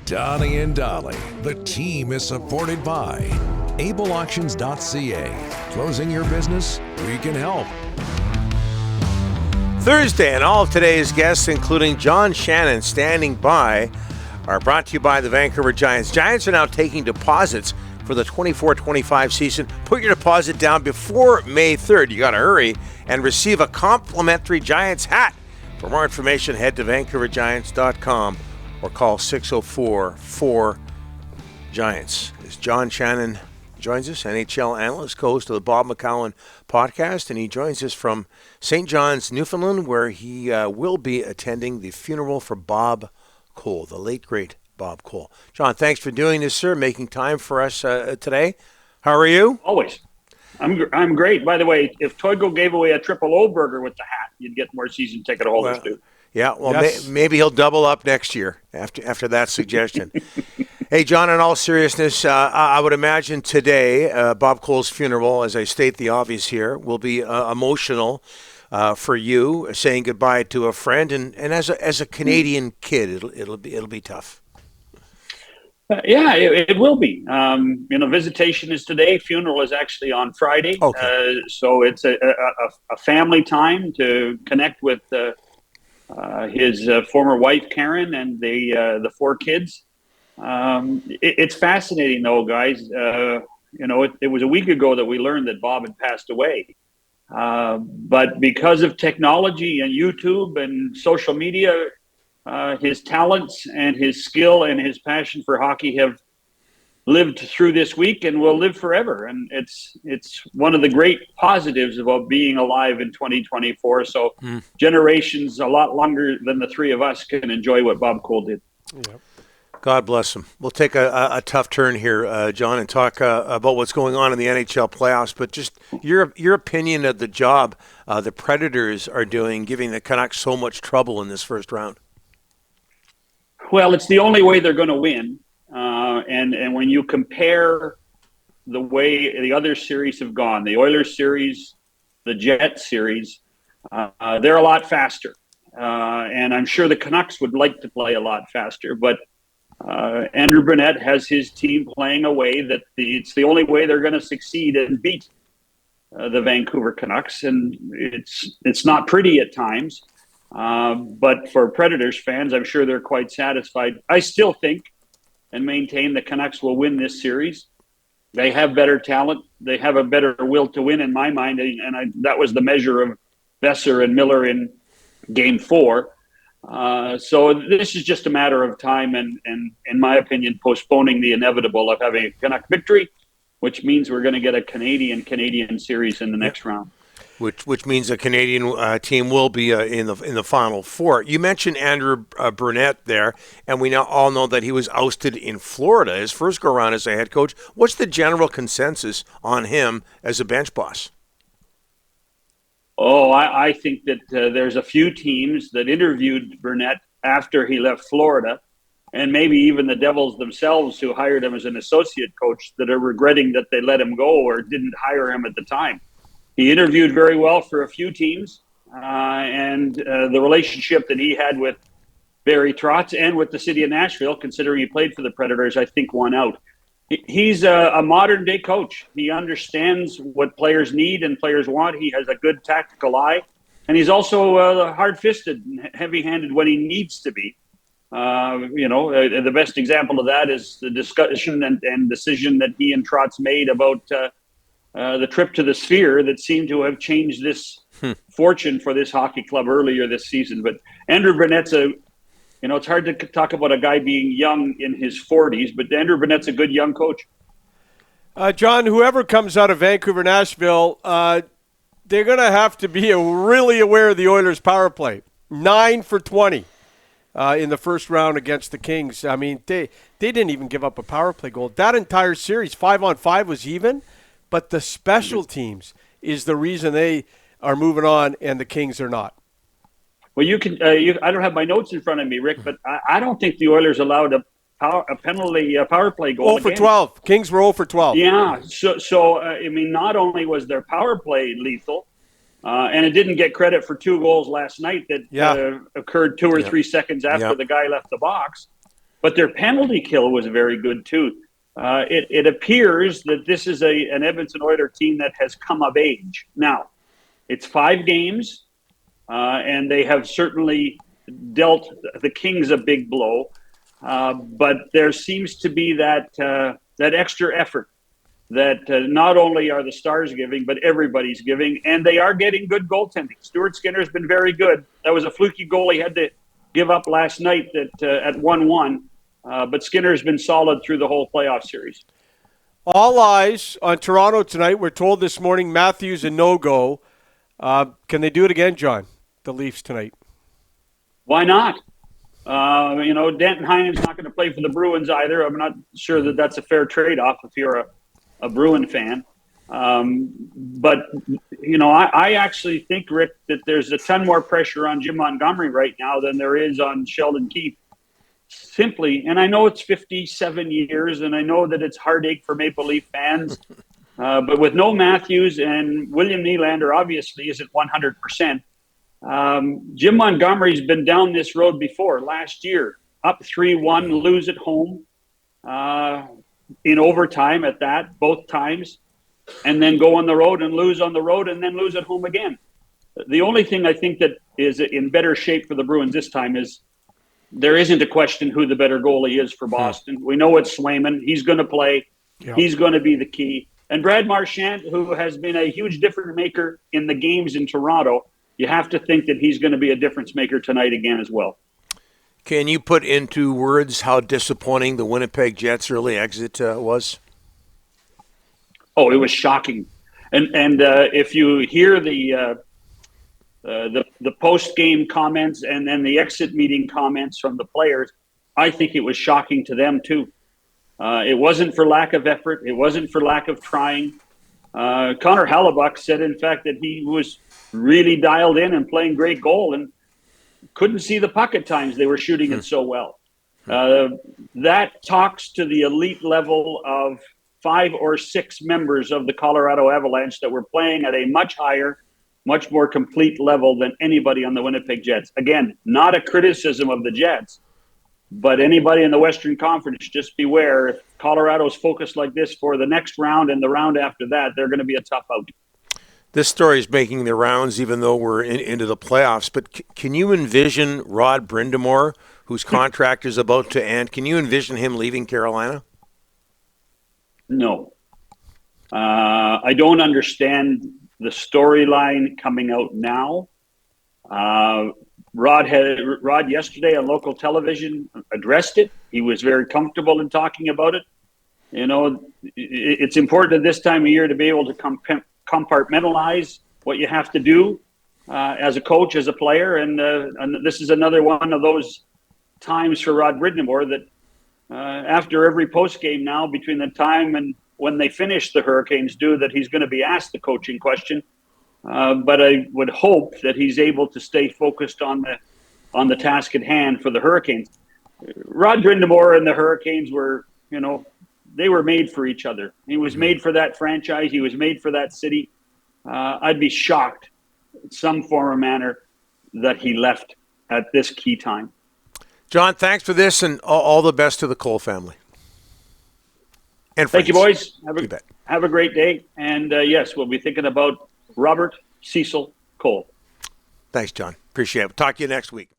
Donnie and Dolly. The team is supported by ableauctions.ca. Closing your business? We can help. Thursday, and all of today's guests, including John Shannon, standing by, are brought to you by the Vancouver Giants. Giants are now taking deposits for the 24-25 season. Put your deposit down before May 3rd. You got to hurry and receive a complimentary Giants hat. For more information, head to vancouvergiants.com or call 604-4-GIANTS. As John Shannon joins us, NHL Analyst, host of the Bob McCown podcast, and he joins us from St. John's, Newfoundland, where he will be attending the funeral for Bob Cole, the late, great Bob Cole. John, thanks for doing this, sir, making time for us today. How are you? Always. I'm great. By the way, if Toigo gave away a triple O burger with the hat, you'd get more season ticket holders, too. Yeah, well, Yes. maybe he'll double up next year after that suggestion. Hey, John, in all seriousness, I would imagine today, Bob Cole's funeral, as I state the obvious here, will be emotional for you, saying goodbye to a friend, and as a Canadian kid, it'll be tough. Yeah, it will be. Visitation is today. Funeral is actually on Friday. Okay. So it's a family time to connect with his former wife, Karen, and the four kids. It's fascinating, though, guys. It was a week ago that we learned that Bob had passed away. But because of technology and YouTube and social media, his talents and his skill and his passion for hockey have lived through this week and will live forever. And it's one of the great positives about being alive in 2024. So generations a lot longer than the three of us can enjoy what Bob Cole did. Yep. God bless him. We'll take a tough turn here, John, and talk about what's going on in the NHL playoffs. But just your opinion of the job the Predators are doing, giving the Canucks so much trouble in this first round. Well, it's the only way they're going to win. And when you compare the way the other series have gone, the Oilers series, the Jets series, they're a lot faster. And I'm sure the Canucks would like to play a lot faster. But Andrew Burnett has his team playing a way that it's the only way they're going to succeed and beat the Vancouver Canucks. And it's not pretty at times. But for Predators fans, I'm sure they're quite satisfied. I still think and maintain the Canucks will win this series. They have better talent. They have a better will to win in my mind. And that was the measure of Besser and Miller in Game 4. So this is just a matter of time and in my opinion, postponing the inevitable of having a Canuck victory, which means we're going to get a Canadian series in the next round. Which means a Canadian team will be in the Final Four. You mentioned Andrew Burnett there, and we now all know that he was ousted in Florida, his first go-around as a head coach. What's the general consensus on him as a bench boss? Oh, I think that there's a few teams that interviewed Burnett after he left Florida, and maybe even the Devils themselves who hired him as an associate coach that are regretting that they let him go or didn't hire him at the time. He interviewed very well for a few teams, and the relationship that he had with Barry Trotz and with the city of Nashville, considering he played for the Predators, I think won out. He's a modern-day coach. He understands what players need and players want. He has a good tactical eye, and he's also hard-fisted and heavy-handed when he needs to be. The best example of that is the discussion and decision that he and Trotz made about the trip to the Sphere that seemed to have changed this fortune for this hockey club earlier this season. But Andrew Burnett's it's hard to talk about a guy being young in his 40s, but Andrew Burnett's a good young coach. John, whoever comes out of Vancouver, Nashville, they're going to have to be really aware of the Oilers' power play. 9 for 20 in the first round against the Kings. I mean, they didn't even give up a power play goal. That entire series, 5-on-5 was even. But the special teams is the reason they are moving on and the Kings are not. Well, you can. I don't have my notes in front of me, Rick, but I don't think the Oilers allowed a penalty power play goal. 0 for 12. Kings were 0 for 12. Yeah. So not only was their power play lethal, and it didn't get credit for 2 goals last night that occurred 2 or 3 seconds after the guy left the box. but their penalty kill was very good too. It appears that this is an Edmonton Oilers team that has come of age. Now, it's 5 games, and they have certainly dealt the Kings a big blow. But there seems to be that extra effort that not only are the Stars giving, but everybody's giving, and they are getting good goaltending. Stuart Skinner's been very good. That was a fluky goal he had to give up last night at 1-1, but Skinner's been solid through the whole playoff series. All eyes on Toronto tonight. We're told this morning Matthews a no-go. Can they do it again, John, the Leafs tonight? Why not? Danton Heinen's not going to play for the Bruins either. I'm not sure that that's a fair trade-off if you're a Bruin fan. But I actually think, Rick, that there's a ton more pressure on Jim Montgomery right now than there is on Sheldon Keefe. Simply, and I know it's 57 years, and I know that it's heartache for Maple Leaf fans, but with no Matthews and William Nylander obviously isn't 100%. Jim Montgomery's been down this road before. Last year, up 3-1, lose at home in overtime at that, both times, and then go on the road and lose on the road and then lose at home again. The only thing I think that is in better shape for the Bruins this time is there isn't a question who the better goalie is for Boston. We know it's Swayman. He's going to play. Yep. He's going to be the key. And Brad Marchand, who has been a huge difference maker in the games in Toronto, you have to think that he's going to be a difference maker tonight again as well. Can you put into words how disappointing the Winnipeg Jets' early exit was? Oh, it was shocking. And if you hear the post-game comments and then the exit meeting comments from the players, I think it was shocking to them too. It wasn't for lack of effort. It wasn't for lack of trying. Connor Hellebuck said, in fact, that he was really dialed in and playing great goal and couldn't see the puck at times. They were shooting it so well. That talks to the elite level of 5 or 6 members of the Colorado Avalanche that were playing at a much higher, much more complete level than anybody on the Winnipeg Jets. Again, not a criticism of the Jets, but anybody in the Western Conference, just beware. If Colorado's focused like this for the next round and the round after that, they're going to be a tough out. This story is making the rounds even though we're into the playoffs. But can you envision Rod Brindsmore, whose contract is about to end, can you envision him leaving Carolina? No. I don't understand the storyline coming out now. Rod yesterday on local television addressed it. He was very comfortable in talking about it. You know, it's important at this time of year to be able to compartmentalize what you have to do as a coach, as a player, and this is another one of those times for Rod Brindsmore that after every post game now, between the time and when they finish the Hurricanes do, that he's going to be asked the coaching question. But I would hope that he's able to stay focused on the task at hand for the Hurricanes. Rod Brindsmore and the Hurricanes were, they were made for each other. He was made for that franchise. He was made for that city. I'd be shocked in some form or manner that he left at this key time. John, thanks for this and all the best to the Cole family. And thank you, boys. Have a great day. And yes, we'll be thinking about Robert Cecil Cole. Thanks, John. Appreciate it. We'll talk to you next week.